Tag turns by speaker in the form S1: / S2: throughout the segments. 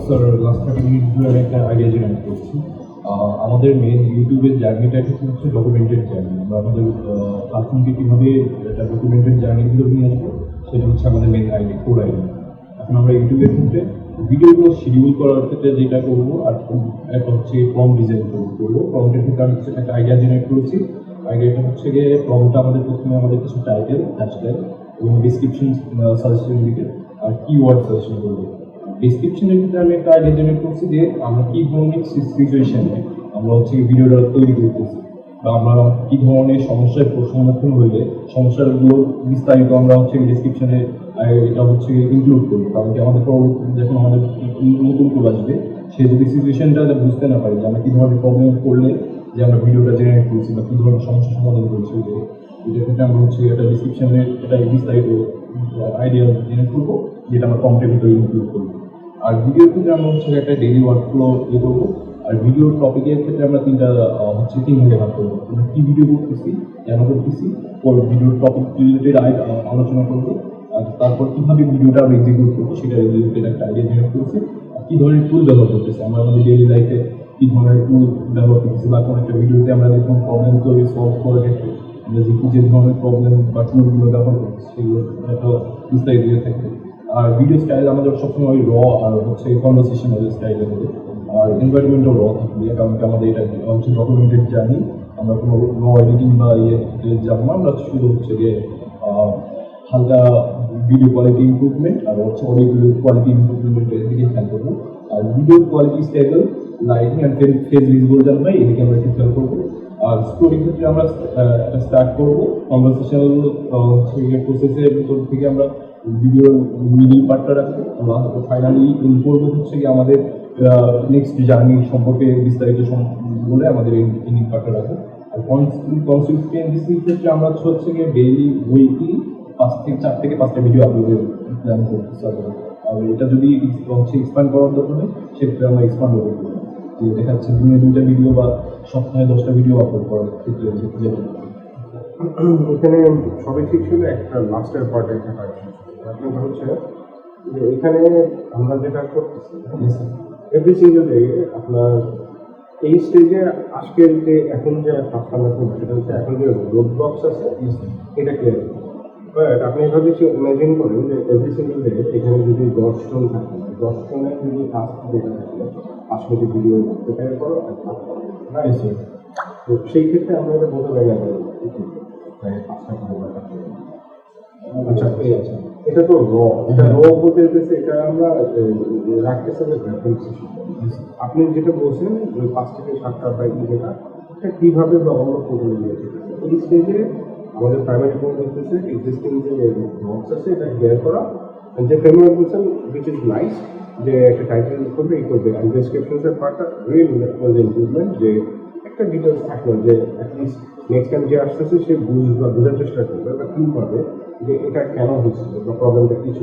S1: Sir last 30 minute ধরে আমি একটা আইডিয়া জেনারেট করছি। আমাদের মেন ইউটিউবের জার্নিটা হচ্ছে ডকুমেন্টেড জার্নি। আমরা আমাদের প্ল্যাটফর্মকে কীভাবে একটা ডকুমেন্টেড জার্নিগুলো নিয়ে আসবো সেটা হচ্ছে আমাদের মেন আইডিয়া, কোর আইডিয়া। এখন আমরা ইউটিউবের ক্ষেত্রে ভিডিওগুলো শিডিউল করার ক্ষেত্রে যেটা করবো, আর একটা হচ্ছে প্রম্পট ডিজাইন করবো। প্রম্পটের ক্ষেত্রে আমি হচ্ছে একটা আইডিয়া জেনারেট করেছি। আইডিয়াটা হচ্ছে গিয়ে প্রম্পটটা আমাদের প্রথমে আমাদের কিছু টাইটেল, হ্যাশট্যাগ এবং ডিসক্রিপশন সাজেশন দিকে আর কিওয়ার্ড সাজেশন করবো। ডিসক্রিপশনের ক্ষেত্রে আমি একটা আইডিয়া জেনারেট করছি যে আমরা কী ধরনের সিচুয়েশনে আমরা হচ্ছে ভিডিওটা তৈরি করতেছি, বা আমরা কী ধরনের সমস্যার সম্মুখীন হইলে সমস্যাগুলো বিস্তারিত আমরা হচ্ছে ডিসক্রিপশনে এটা হচ্ছে ইনক্লুড করবো। কারণ কি আমাদের পরবর্তীতে যখন আমাদের নতুন টুল আসবে, সে যদি সিচুয়েশনটা বুঝতে না পারি যে আমরা কী ধরনের প্রবলেম করলে যে আমরা ভিডিওটা জেনারেট করছি বা কী ধরনের সমস্যার সমাধান করছি, এটার ক্ষেত্রে আমরা হচ্ছে এটা ডিসক্রিপশনে এটা বিস্তারিত আইডিয়া জেনারেট করবো, যেটা আমরা প্রম্পটের ভিতরে ইনক্লুড করবো। আর ভিডিওর ক্ষেত্রে আমরা হচ্ছে একটা ডেইলি ওয়ার্কফ্লো ইয়ে করবো। আর ভিডিওর টপিকের ক্ষেত্রে আমরা তিন ভাগে ভাগ করবো। আমরা কী ভিডিও করতেছি, কেন করতেছি, ভিডিওর টপিক রিলেটেড আলোচনা করবো, আর তারপর কীভাবে ভিডিওটা আমরা এক্সিকিউট করবো সেটা রিলেটেড একটা আইডিয়া জেনারেট করছি। আর কী ধরনের টুল ব্যবহার করতেছি, আমরা আমাদের ডেইলি লাইফে কী ধরনের টুল ব্যবহার করতেছি, বা কোনো একটা ভিডিওতে আমরা যখন প্রবলেম তৈরি সলভ করার ক্ষেত্রে আমরা যে ধরনের প্রবলেম বা টুলগুলো ব্যবহার করছি সেগুলো একটা বিস্তারিত দিয়ে থাকবে। আর ভিডিও স্টাইল আমাদের সবসময় র আর হচ্ছে কনভারসেশনাল স্টাইলে হবে। আর এনভায়রনমেন্টও র থাকবে, কারণ কি আমাদের এটা হচ্ছে ডকুমেন্টেড জার্নি। আমরা কোনো র এডিটিং বা যাবো না, আমরা শুধু হচ্ছে গিয়ে হালকা ভিডিও কোয়ালিটি ইমপ্রুভমেন্ট আর হচ্ছে অডিও কোয়ালিটি ইমপ্রুভমেন্টের দিকে খেয়াল করবো। আর video quality stable, lighting and face visible যেন হয় এদিকে আমরা একটু খেয়াল করবো। আর স্টোরির ক্ষেত্রে আমরা স্টার্ট করবো কনভারসেশনাল হচ্ছে প্রসেসের ভিতর থেকে আমরা ভিডিওর মিডিল পার্টটা রাখবো। আমরা ফাইনালি ইন করবো হচ্ছে কি আমাদের নেক্সট জার্নি সম্পর্কে বিস্তারিত বলে আমাদের এন্ডিং পার্টটা রাখবো। আর কনসিস্টেন্সির ক্ষেত্রে আমরা হচ্ছে গিয়ে ডেইলি উইকলি 4 থেকে 5টা ভিডিও আপলোডের প্ল্যান করতেছি। আর এটা যদি হচ্ছে এক্সপ্যান্ড করার দরকার হয় সেক্ষেত্রে আমরা এক্সপ্যান্ডও করবো, যে দেখা যাচ্ছে দিনে 2টা ভিডিও বা সপ্তাহে 10টা ভিডিও আপলোড করার ক্ষেত্রে যেতে।
S2: এখানে সবই ঠিক ছিল, একটা লাস্টের পার্টে একটা আপনার হচ্ছে যে এখানে আমরা যেটা করতেছি এভরি সিঙ্গেল ডে আপনার এই স্টেজে আজকের যে এখন যে আপনার সেটা হচ্ছে এখন যে রোড ব্লকস আছে এটা ক্লিয়ার। বাট আপনি এভাবে ইমাজিন করেন যে এভরি সিঙ্গেল ডে এখানে যদি 10 জন থাকে, 10 জনের যদি টাস্ক যেটা থাকে 5 মিনিট ভিডিও প্রিপেয়ার করো তো সেই ক্ষেত্রে আমরা এটা বলতে পারি না প্রায় 5টা করে। আচ্ছা এটা তো এটা বলতে গেছে এটা আমরা রাখতেছি রেফারেন্স হিসেবে। আপনি যেটা বলছেন ওই 5 থেকে 7টা বাইক যেটা এটা কীভাবে ডেভেলপ করে নিয়েছে এই স্টেজে আমাদের প্রাইমারি গোল হচ্ছে এক্সিস্টিং যে বক্স আছে এটা ক্লিয়ার করা, যে ফ্রেমওয়ার্ক বলছেন উইচ ইজ নাইস, যে একটা টাইটেল করবে এই করবে, অ্যান্ড ডেসক্রিপশনসের পার্টটা রিয়েল ইম্প্রুভমেন্ট, যে একটা ডিটেলস থাকলো যে অ্যাটলিস্ট নেক্সট টাইম যে আসতেছে সে বোঝার চেষ্টা করবে বা ফিল করবে যে এটা কেন হচ্ছে বা প্রবলেমটা কিছু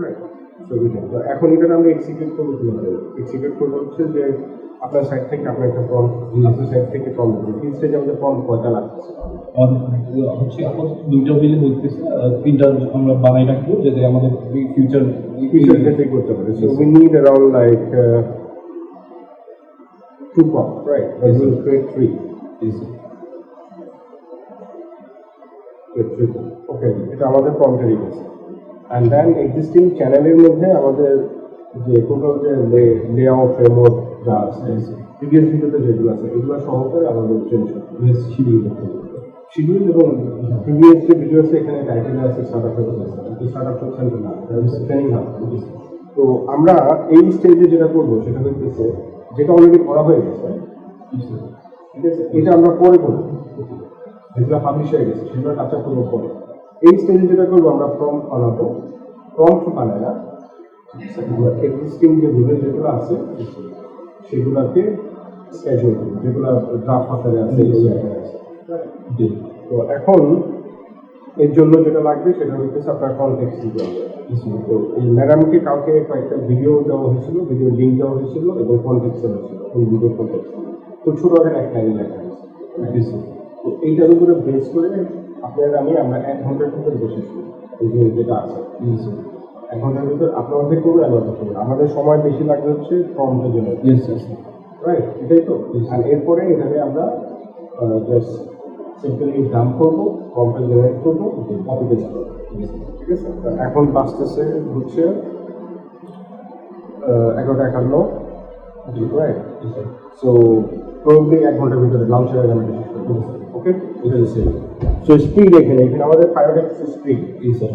S2: রাইট। তো এখন এটা আমরা এক্সিকিউট করবো কীভাবে? এক্সিকিউট করবো হচ্ছে যে আপনার সাইড থেকে আপনার একটা ফর্ম, আপনার সাইড থেকে ফর্ম দেবে। এই স্টেজে আমাদের ফর্ম কয়টা লাগতেছে?
S1: হচ্ছে আমাদের 2টা হইলে হইতেছে, 3টা আমরা বানাই রাখবো যাতে আমাদের ফিউচার
S2: ক্ষেত্রে করতে পারে। So we need around like 2 forms, right? But we will create 3.
S1: Yes.
S2: ওকে, এটা আমাদের প্রম্পটেরই গেছে। অ্যান্ড দেন এক্সিস্টিং চ্যানেলের মধ্যে আমাদের যে টোটাল যে লেআউট ফ্রেমওয়ার্ক যা আছে প্রিভিয়াস ভিডিওতে যেগুলো আছে এগুলো সহকারে আমাদের চেঞ্জ করতে হবে, শিডিউল করতে হবে। শিডিউল এবং প্রিভিয়াস যে ভিডিও আছে এখানে টাইটেল আছে স্টার্টআপ আছে, স্টার্টআপ সেন্টার না, ট্রেনিং হাব। তো আমরা এই স্টেজে যেটা করবো সেটা হচ্ছে যেটা অলরেডি করা হয়ে গেছে, ঠিক আছে, এটা আমরা পরে করবো, যেগুলো পাবলিশ হয়ে গেছে সেগুলো কাঁচা করবো পরে। এই স্টেজে যেটা করবো আমরা প্রম্পট বানাবো, প্রম্পট বানায় না এক্সিস্টিং যে ভিডিও যেগুলো আছে সেগুলোকে স্কেজুল করবো, যেগুলো ড্রাফট আকারে আছে এই জায়গায় আছে। তো এখন এর জন্য যেটা লাগবে সেটা হচ্ছে আপনার কনটেক্সট দিতে হবে। তো এই ম্যাডামকে কাউকে কয়েকটা ভিডিও দেওয়া হয়েছিল, ভিডিও লিঙ্ক দেওয়া হয়েছিল এবং কনটেক্সট দেওয়া হয়েছিল, ওই ভিডিও কনটেক্সট তো ছোটো আকারে একটা লাইন লেখা হয়েছে। তো এইটার উপরে বেস করে আপনার আমরা 1 ঘন্টার ভিতরে বসেছি এই যে যেটা আছে। 1 ঘন্টার ভিতর আপনি অর্ধেক করবেন আমি অর্ধেক করবেন। আমাদের সময় বেশি লাগবে হচ্ছে প্রম্পটের জন্য,
S1: ইয়েস ইয়েস
S2: রাইট? এটাই তো। আর এরপরে এখানে আমরা জাস্ট সিম্পলি ডাম্প করবো, প্রম্পট জেনারেট করবো, কপি পেস্ট করবো, ঠিক আছে? তো এখন বাঁচতেছে হচ্ছে 11:51, রাইট? সো প্রবলি 1 ঘন্টার ভিতরে লাউঞ্চার আমি শেষ করবো। ওকে, এটা হচ্ছে সো স্পিড এখানে আমাদের 5x স্পিড।
S1: স্যার